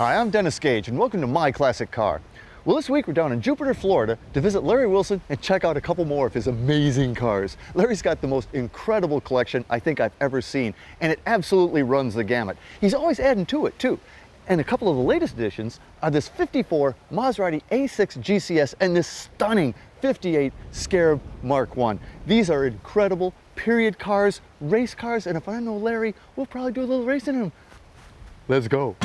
Hi, I'm Dennis Gage, and welcome to My Classic Car. Well, this week we're down in Jupiter, Florida to visit Larry Wilson and check out a couple more of his amazing cars. Larry's got the most incredible collection I think I've ever seen, and it absolutely runs the gamut. He's always adding to it, too. And a couple of the latest additions are this 54 Maserati A6GCS and this stunning 58 Scarab Mark I. These are incredible period cars, race cars, and if I know Larry, we'll probably do a little racing in them. Let's go.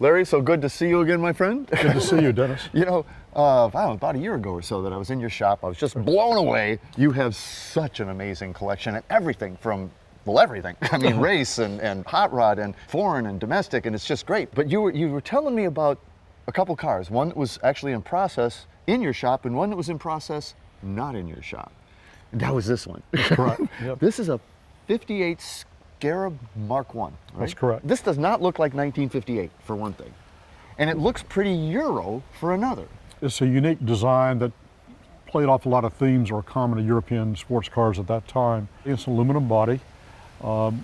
Larry, so good to see you again, my friend. Good to see you, Dennis. You know, I don't know, about a year ago or so that I was in your shop, I was just blown away. You have such an amazing collection and everything from, well, everything. I mean, race and hot rod and foreign and domestic, and it's just great. But you were telling me about a couple cars. One that was actually in process in your shop and one that was in process not in your shop. And that was this one. Correct. Yep. This is a 58 Scarab Mark I, right? That's correct. This does not look like 1958, for one thing. And it looks pretty Euro for another. It's a unique design that played off a lot of themes that were common to European sports cars at that time. It's an aluminum body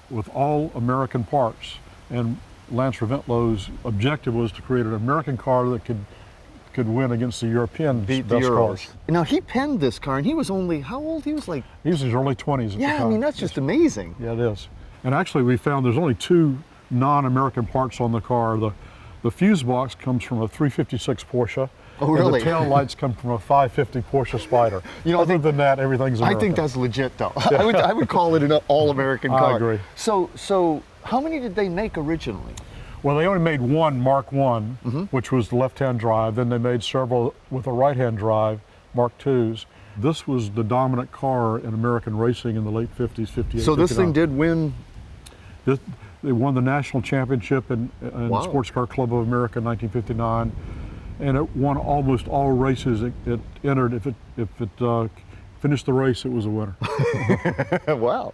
with all American parts. And Lance Reventlow's objective was to create an American car that could win against the European best cars. Now, he penned this car, and he was only, how old? He was like... He was in his early 20s at the time. Yeah, I mean, that's just amazing. Yeah, it is. And actually, we found there's only two non-American parts on the car. The fuse box comes from a 356 Porsche. Oh, really? And the tail lights come from a 550 Porsche Spider. You know, other than that, everything's American. I think that's legit, though. I would call it an all-American car. I agree. So how many did they make originally? Well, they only made one Mark I, which was the left-hand drive. Then they made several with a right-hand drive, Mark IIs. This was the dominant car in American racing in the late 50s, 58, So this 59. thing did win? They won the national championship in Wow. Sports Car Club of America in 1959, and it won almost all races it entered. If it finished the race, it was a winner. Wow.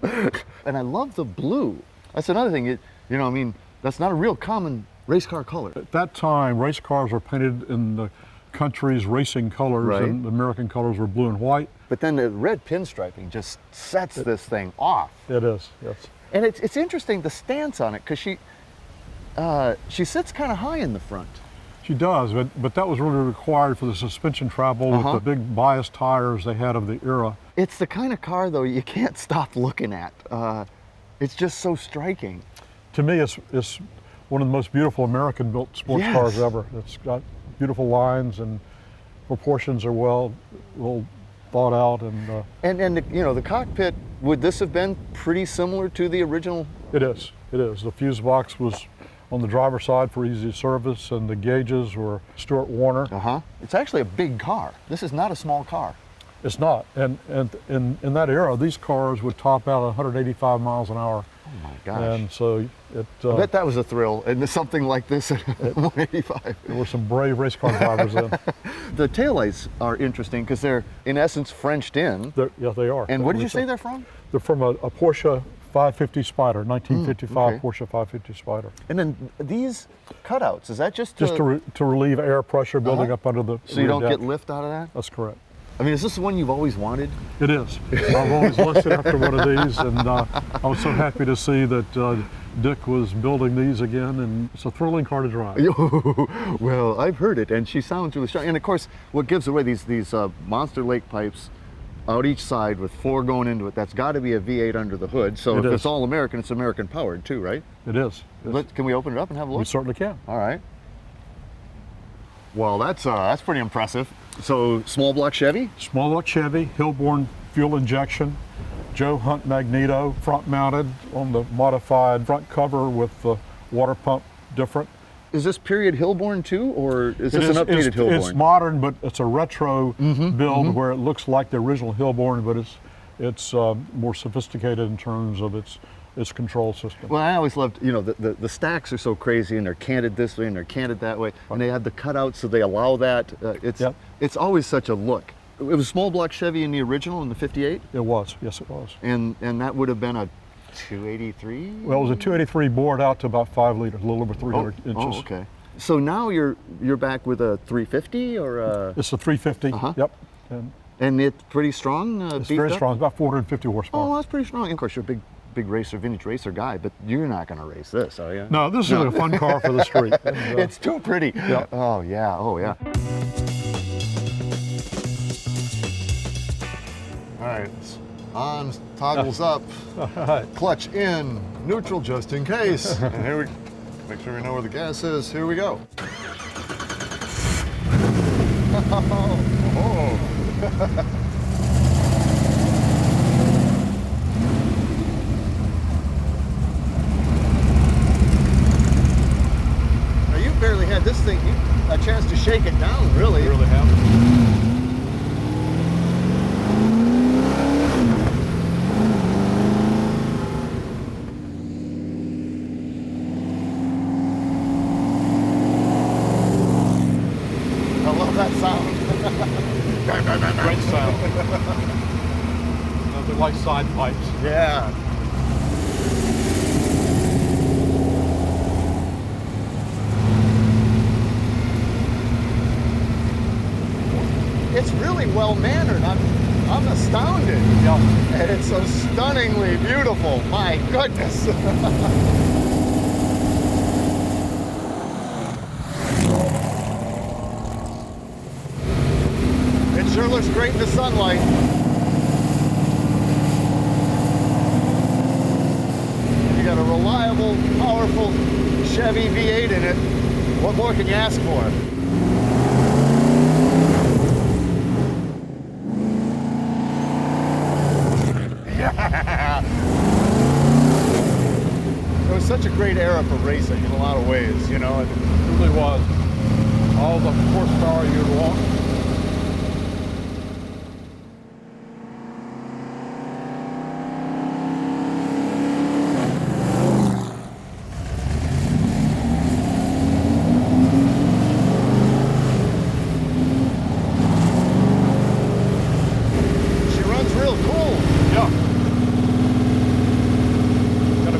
And I love the blue. That's another thing. I mean, that's not a real common race car color. At that time, race cars were painted in the country's racing colors, right, and the American colors were blue and white. But then the red pinstriping just sets this thing off. It is, yes. And it's interesting, the stance on it, because she sits kind of high in the front. She does, but that was really required for the suspension travel with the big bias tires they had of the era. It's the kind of car, though, you can't stop looking at. It's just so striking. To me, it's one of the most beautiful American-built sports cars ever. It's got beautiful lines and proportions are well thought out. And the cockpit, would this have been pretty similar to the original? It is. The fuse box was on the driver's side for easy service, and the gauges were Stuart Warner. It's actually a big car. This is not a small car. It's not. And in that era, these cars would top out 185 miles an hour. Oh my gosh. And so I bet that was a thrill, and something like this at 185. There were some brave race car drivers in. The taillights are interesting because they're, in essence, Frenched in. Yeah, they are. And what did you say they're from? They're from a Porsche 550 Spider, 1955 Porsche 550 Spider. And then these cutouts, is that just to relieve air pressure building up under the So you don't get lift out of that? That's correct. I mean, is this the one you've always wanted? It is. I've always lusted after one of these, and I was so happy to see that Dick was building these again, and it's a thrilling car to drive. Well, I've heard it, and she sounds really strong. And of course, what gives away these monster lake pipes out each side with 4 going into it, that's got to be a V8 under the hood. So if it's all American, it's American powered too, right? It is. Can we open it up and have a look? We certainly can. All right. Well, that's pretty impressive. So small block Chevy? Small block Chevy, Hillborn fuel injection, Joe Hunt magneto, front mounted on the modified front cover with the water pump different. Is this period Hillborn too, or is this an updated Hillborn? It's modern, but it's a retro build where it looks like the original Hillborn, but it's more sophisticated in terms of its control system. Well, I always loved, you know, the stacks are so crazy, and they're canted this way and they're canted that way, and they have the cutouts, so they allow that. It's always such a look. It was small block Chevy in the original in the '58. It was, yes, it was. And that would have been a 283. Well, it was a 283 bored out to about 5 liters, a little over 300 inches. Oh, okay. So now you're back with a 350 or a? It's a 350. Yep. And it's pretty strong. It's very strong. It's about 450 horsepower. Oh, that's pretty strong. And of course, you're a big racer, vintage racer guy, but you're not going to race this, are you? No, this is a fun car for the street. And, it's too pretty. Yep. Oh yeah. Oh yeah. All right. On, toggles up, clutch in, neutral just in case. And here we make sure we know where the gas is. Here we go. Now you barely had this thing a chance to shake it down, really. You really have. That sound. Great sound. Nothing like side pipes. Yeah. It's really well mannered. I'm astounded. Yeah. And it's so stunningly beautiful. My goodness. Sure looks great in the sunlight. You got a reliable, powerful Chevy V8 in it. What more can you ask for? Yeah! It was such a great era for racing in a lot of ways, you know. It really was. All the horsepower you'd want.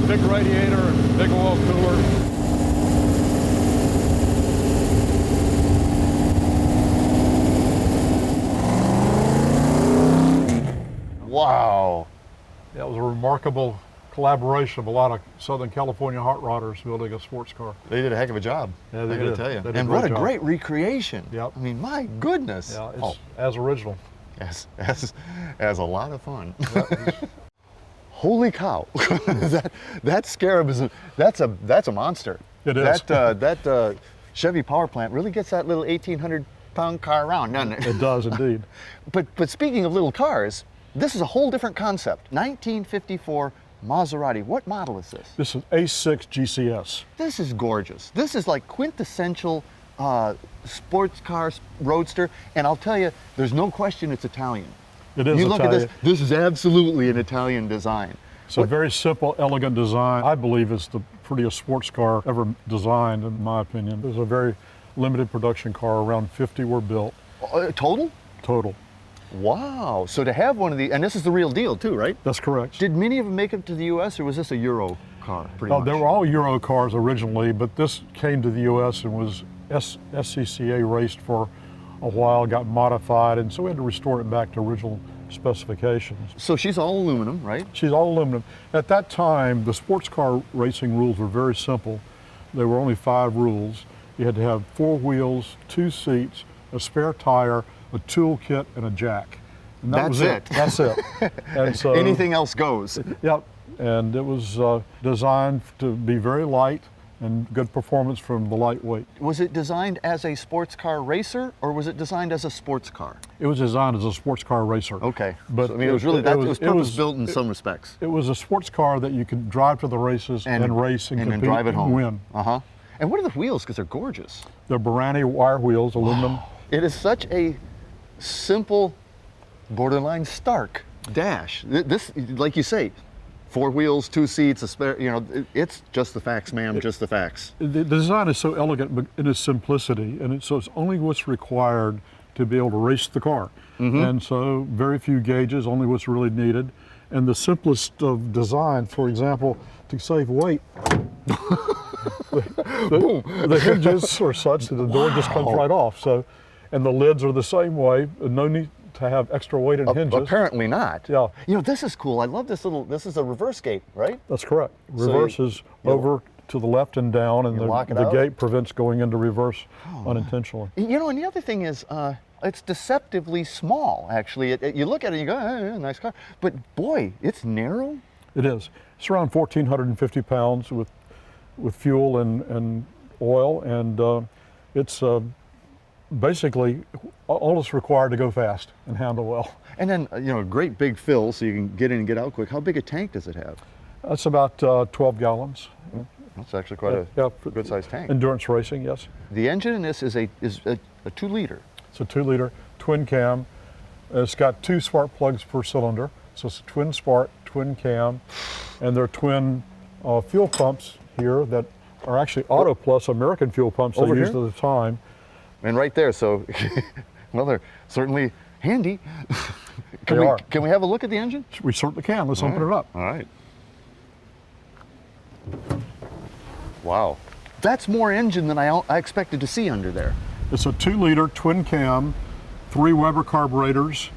Big radiator and big oil cooler. Wow. That was a remarkable collaboration of a lot of Southern California hot rodders building a sports car. They did a heck of a job. Yeah, they I did. gotta tell you. They did And what a great recreation. Yep. I mean, my goodness. Yeah, it's as original. As a lot of fun. Holy cow! that Scarab that's a monster. It is. That Chevy power plant really gets that little 1,800-pound car around, doesn't it? It does indeed. But speaking of little cars, this is a whole different concept. 1954 Maserati. What model is this? This is A6GCS. This is gorgeous. This is like quintessential sports car roadster, and I'll tell you, there's no question it's Italian. It is You look Italian. at this is absolutely an Italian design. It's a very simple, elegant design. I believe it's the prettiest sports car ever designed, in my opinion. It was a very limited production car. Around 50 were built. Total? Total. Wow. So to have one of these, and this is the real deal too, right? That's correct. Did many of them make it to the U.S., or was this a Euro car, pretty much? They were all Euro cars originally, but this came to the U.S. and was SCCA raced for a while, got modified, and so we had to restore it back to original specifications. So she's all aluminum, right? She's all aluminum. At that time, the sports car racing rules were very simple. There were only 5 rules. You had to have 4 wheels, 2 seats, a spare tire, a tool kit, and a jack. And that was it. That's it. And so, anything else goes. Yep. And it was designed to be very light and good performance from the lightweight. Was it designed as a sports car racer, or was it designed as a sports car? It was designed as a sports car racer. Okay. But so, I mean, it was really it was purpose-built in some respects. It was a sports car that you could drive to the races and race and compete drive it home. and win. Uh-huh. And what are the wheels? Because they're gorgeous. They're Barani wire wheels, aluminum. It is such a simple, borderline stark dash. This, like you say, 4 wheels, 2 seats, a spare, you know, it's just the facts, ma'am, just the facts. The design is so elegant in its simplicity, and so it's only what's required to be able to race the car. And so very few gauges, only what's really needed. And the simplest of design, for example, to save weight, the hinges are such that the door just comes right off. So, and the lids are the same way. No need to have extra weight in hinges. Apparently not. Yeah. You know, this is cool. I love this little, this is a reverse gate, right? That's correct. Reverse is over to the left and down, and the gate prevents going into reverse unintentionally. You know, and the other thing is, it's deceptively small, actually. You look at it and you go, nice car. But boy, it's narrow. It is. It's around 1,450 pounds with fuel and oil, and it's basically all that's required to go fast and handle well. And then, you know, great big fill so you can get in and get out quick. How big a tank does it have? That's about 12 gallons. That's actually quite a good sized tank. Endurance racing, yes. The engine in this is a 2-liter. It's a 2-liter twin cam. It's got 2 spark plugs per cylinder. So it's a twin spark, twin cam, and they're twin fuel pumps here that are actually Auto Plus American fuel pumps they used at the time. And right there, so, well, they're certainly handy. Can we have a look at the engine? We certainly can. Let's open it up. All right. Wow. That's more engine than I expected to see under there. It's a 2-liter twin cam, 3 Weber carburetors,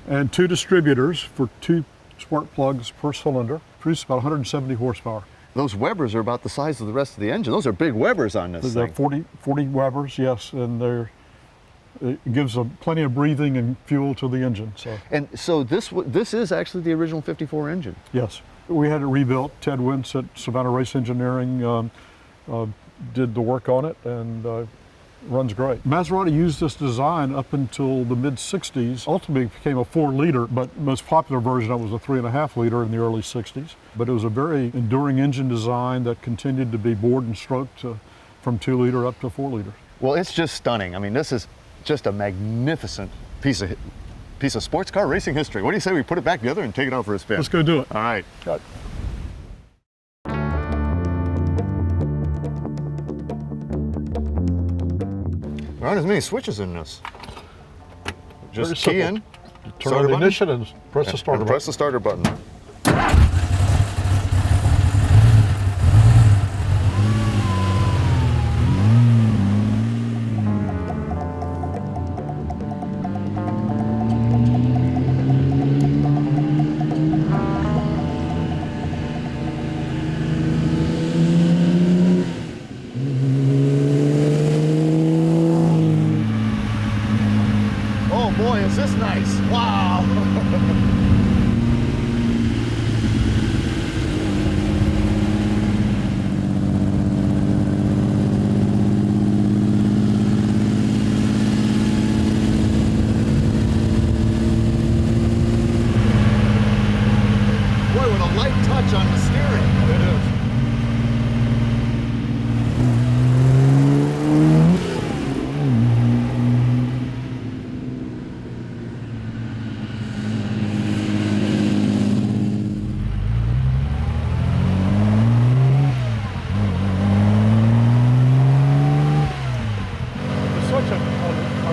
and 2 distributors for 2 spark plugs per cylinder. Produces about 170 horsepower. Those Webers are about the size of the rest of the engine. Those are big Webers on this thing. They're 40 Webers, yes, and it gives plenty of breathing and fuel to the engine. And so this is actually the original 54 engine? Yes. We had it rebuilt. Ted Wentz at Savannah Race Engineering did the work on it, and runs great. Maserati used this design up until the mid-60s. Ultimately it became a 4-liter, but the most popular version of it was a 3.5-liter in the early 60s. But it was a very enduring engine design that continued to be bored and stroked from 2-liter up to 4-liter. Well, it's just stunning. I mean, this is just a magnificent piece of sports car racing history. What do you say we put it back together and take it out for a spin? Let's go do it. All right. Got it. There aren't as many switches in this. Just key in, turn on the ignition, and press the starter button. Press the starter button. Boy, is this nice. Wow. Boy, with a light touch on the steering. It is.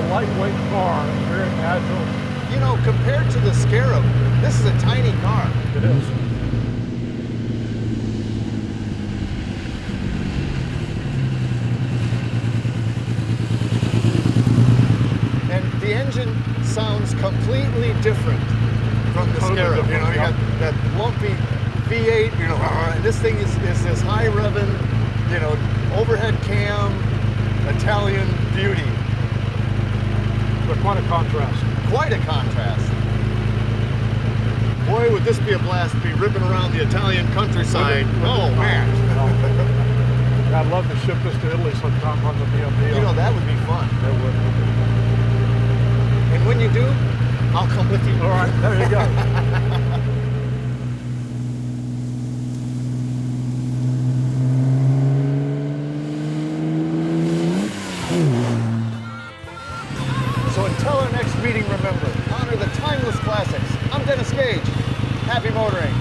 Lightweight car, very agile. You know, compared to the Scarab, this is a tiny car. It is. And the engine sounds completely different from the Scarab. You know, you got that lumpy V8, you know, and this thing is this high revving, you know, overhead cam, Italian beauty. But quite a contrast. Quite a contrast. Boy, would this be a blast to be ripping around the Italian countryside. Oh, man. I'd love to ship this to Italy sometime on the BMW. You know, that would be fun. That would. And when you do, I'll come with you. All right, there you go. Happy motoring.